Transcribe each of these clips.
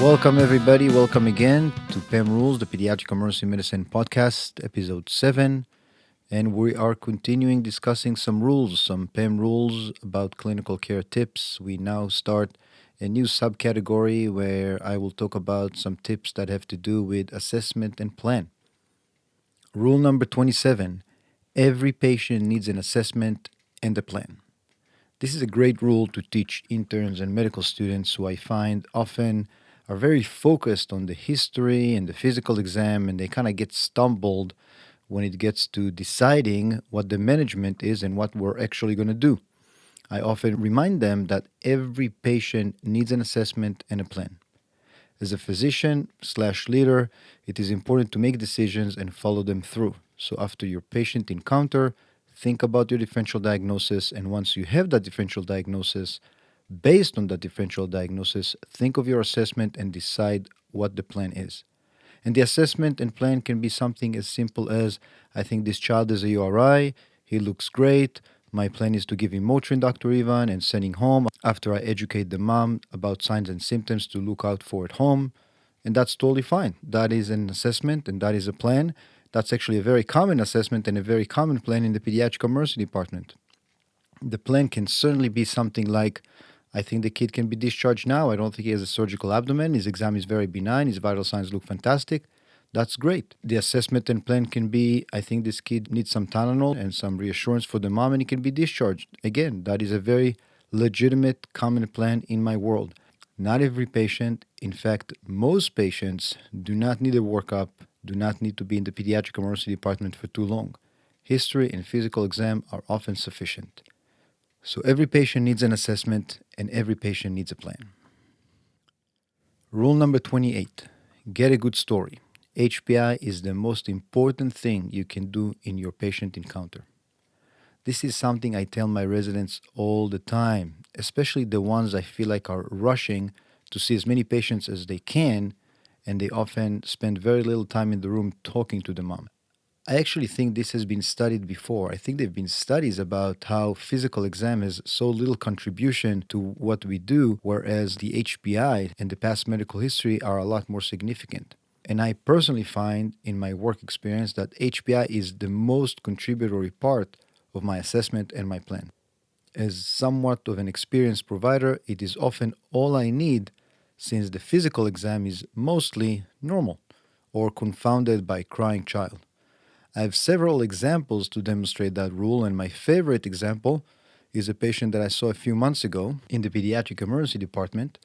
Welcome, everybody. Welcome again to PEM Rules, the Pediatric Emergency Medicine Podcast, Episode 7. And we are continuing discussing some rules, some PEM rules about clinical care tips. We now start a new subcategory where I will talk about some tips that have to do with assessment and plan. Rule number 27, every patient needs an assessment and a plan. This is a great rule to teach interns and medical students who I find often are very focused on the history and the physical exam, and they kind of get stumbled when it gets to deciding what the management is and what we're actually going to do. I often remind them that every patient needs an assessment and a plan. As a physician/leader, it is important to make decisions and follow them through. So after your patient encounter, think about your differential diagnosis, and once you have that differential diagnosis, based on that differential diagnosis, think of your assessment and decide what the plan is. And the assessment and plan can be something as simple as, I think this child is a URI, he looks great, my plan is to give him Motrin, Dr. Ivan, and sending home after I educate the mom about signs and symptoms to look out for at home. And that's totally fine. That is an assessment and that is a plan. That's actually a very common assessment and a very common plan in the pediatric emergency department. The plan can certainly be something like, I think the kid can be discharged now. I don't think he has a surgical abdomen. His exam is very benign. His vital signs look fantastic. That's great. The assessment and plan can be, I think this kid needs some Tylenol and some reassurance for the mom and he can be discharged. Again, that is a very legitimate, common plan in my world. Not every patient, in fact, most patients do not need a workup, do not need to be in the pediatric emergency department for too long. History and physical exam are often sufficient. So every patient needs an assessment and every patient needs a plan. Rule number 28, get a good story. HPI is the most important thing you can do in your patient encounter. This is something I tell my residents all the time, especially the ones I feel like are rushing to see as many patients as they can, and they often spend very little time in the room talking to the mom. I actually think this has been studied before. I think there have been studies about how physical exam has so little contribution to what we do, whereas the HPI and the past medical history are a lot more significant. And I personally find in my work experience that HPI is the most contributory part of my assessment and my plan. As somewhat of an experienced provider, it is often all I need since the physical exam is mostly normal or confounded by crying child. I have several examples to demonstrate that rule, and my favorite example is a patient that I saw a few months ago in the pediatric emergency department.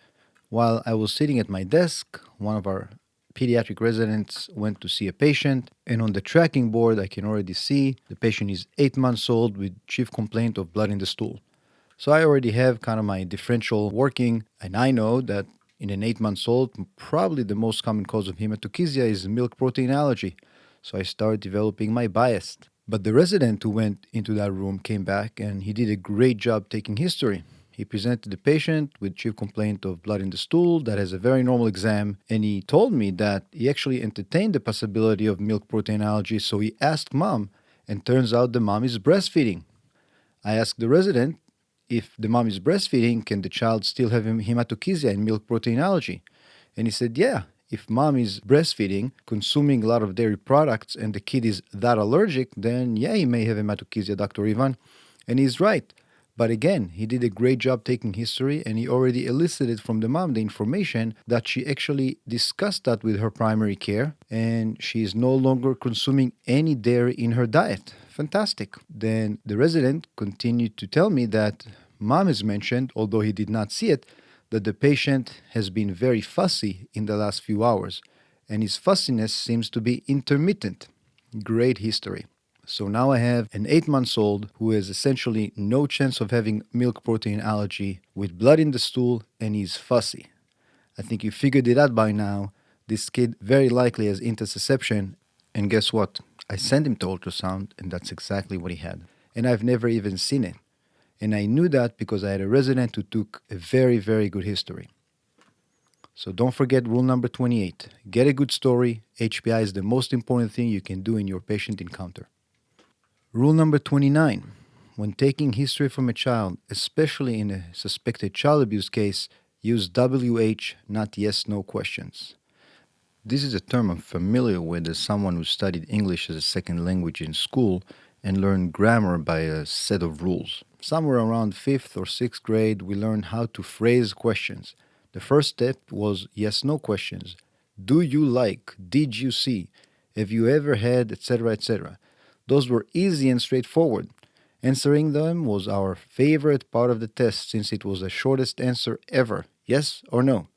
While I was sitting at my desk, one of our pediatric residents went to see a patient, and on the tracking board I can already see the patient is 8 months old with chief complaint of blood in the stool. So I already have kind of my differential working, and I know that in an 8 months old, probably the most common cause of hematochezia is milk protein allergy. So I started developing my bias. But the resident who went into that room came back and he did a great job taking history. He presented the patient with chief complaint of blood in the stool that has a very normal exam, and he told me that he actually entertained the possibility of milk protein allergy, so he asked mom, and turns out the mom is breastfeeding. I asked the resident, if the mom is breastfeeding, can the child still have hematochezia and milk protein allergy? And he said, yeah. If mom is breastfeeding, consuming a lot of dairy products, and the kid is that allergic, then yeah, he may have hematochezia, Dr. Ivan. And he's right. But again, he did a great job taking history, and he already elicited from the mom the information that she actually discussed that with her primary care, and she is no longer consuming any dairy in her diet. Fantastic. Then the resident continued to tell me that mom has mentioned, although he did not see it, that the patient has been very fussy in the last few hours, and his fussiness seems to be intermittent. Great history. So now I have an 8 months old who has essentially no chance of having milk protein allergy with blood in the stool, and he's fussy. I think you figured it out by now. This kid very likely has intussusception, and guess what? I sent him to ultrasound, and that's exactly what he had. And I've never even seen it. And I knew that because I had a resident who took a very, very good history. So don't forget rule number 28. Get a good story. HPI is the most important thing you can do in your patient encounter. Rule number 29. When taking history from a child, especially in a suspected child abuse case, Use WH, not yes no questions. This is a term I'm familiar with as someone who studied English as a second language in school and learned grammar by a set of rules. Somewhere around 5th or 6th grade, we learned how to phrase questions. The first step was yes no questions. Do you like? Did you see? Have you ever had? Etc. etc. Those were easy and straightforward. Answering them was our favorite part of the test since it was the shortest answer ever yes or no.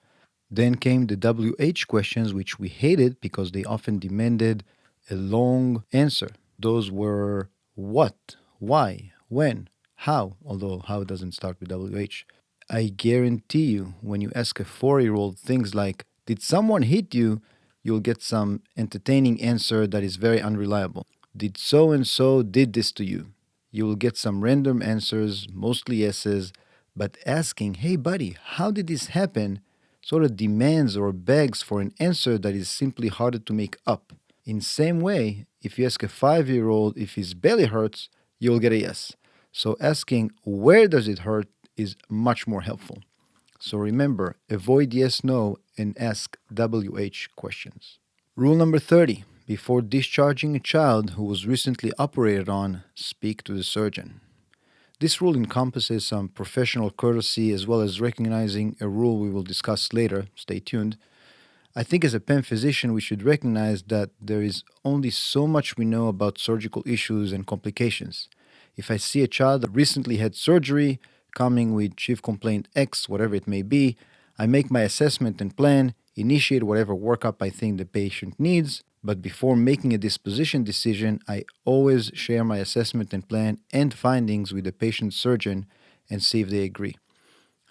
Then came the WH questions, which we hated because they often demanded a long answer. Those were what, why, when, how, although how doesn't start with WH. I guarantee you, when you ask a 4-year-old things like, did someone hit you? You'll get some entertaining answer that is very unreliable. Did so and so did this to you? You will get some random answers, mostly yeses, but asking, hey buddy, how did this happen? Sort of demands or begs for an answer that is simply harder to make up. In same way, if you ask a 5-year-old if his belly hurts, you'll get a yes. So asking where does it hurt is much more helpful. So remember, avoid yes no and ask WH questions. Rule number 30. Before discharging a child who was recently operated on, speak to the surgeon. This rule encompasses some professional courtesy as well as recognizing a rule we will discuss later. Stay tuned. I think as a PEM physician, we should recognize that there is only so much we know about surgical issues and complications. If I see a child that recently had surgery, coming with chief complaint X, whatever it may be, I make my assessment and plan, initiate whatever workup I think the patient needs, but before making a disposition decision, I always share my assessment and plan and findings with the patient's surgeon and see if they agree.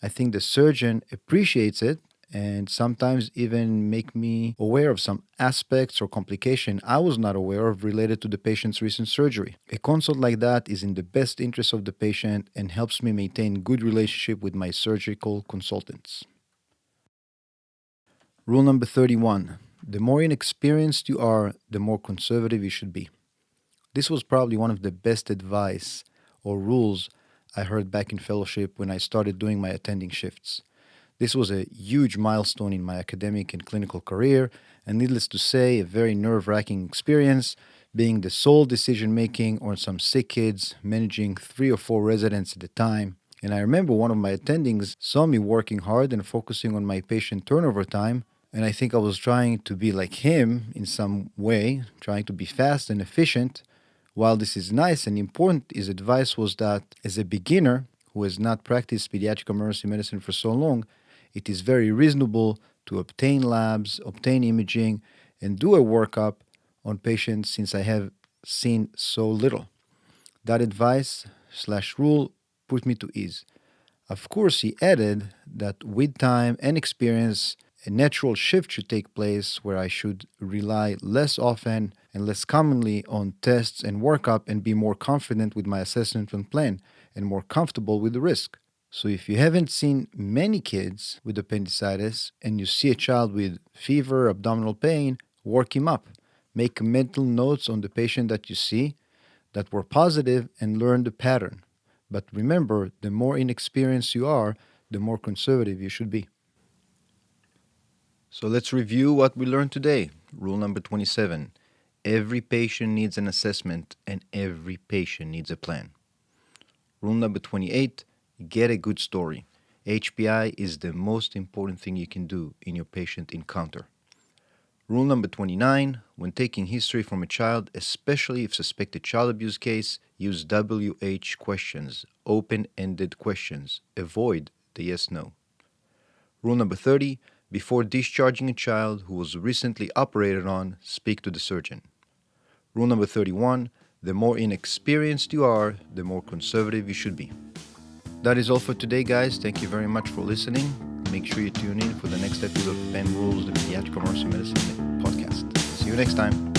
I think the surgeon appreciates it and sometimes even make me aware of some aspects or complication I was not aware of related to the patient's recent surgery. A consult like that is in the best interest of the patient and helps me maintain good relationship with my surgical consultants. Rule number 31. The more inexperienced you are, the more conservative you should be. This was probably one of the best advice or rules I heard back in fellowship when I started doing my attending shifts. This was a huge milestone in my academic and clinical career, and needless to say, a very nerve-wracking experience, being the sole decision-making on some sick kids, managing 3 or 4 residents at a time. And I remember one of my attendings saw me working hard and focusing on my patient turnover time, and I think I was trying to be like him in some way, trying to be fast and efficient. While this is nice and important, his advice was that as a beginner who has not practiced pediatric emergency medicine for so long, it is very reasonable to obtain labs, obtain imaging, and do a workup on patients since I have seen so little. That advice/rule put me to ease. Of course, he added that with time and experience, a natural shift should take place where I should rely less often and less commonly on tests and workup and be more confident with my assessment and plan and more comfortable with the risk. So if you haven't seen many kids with appendicitis and you see a child with fever, abdominal pain, work him up. Make mental notes on the patient that you see that were positive and learn the pattern. But remember, the more inexperienced you are, the more conservative you should be. So let's review what we learned today. Rule number 27. Every patient needs an assessment and every patient needs a plan. Rule number 28. Get a good story. HPI is the most important thing you can do in your patient encounter. Rule number 29. When taking history from a child, especially if suspected child abuse case, use WH questions, open-ended questions. Avoid the yes-no. Rule number 30. Before discharging a child who was recently operated on, speak to the surgeon. Rule number 31. The more inexperienced you are, the more conservative you should be. That is all for today, guys. Thank you very much for listening. Make sure you tune in for the next episode of PEM Rules, the Pediatric Emergency Medicine podcast. See you next time.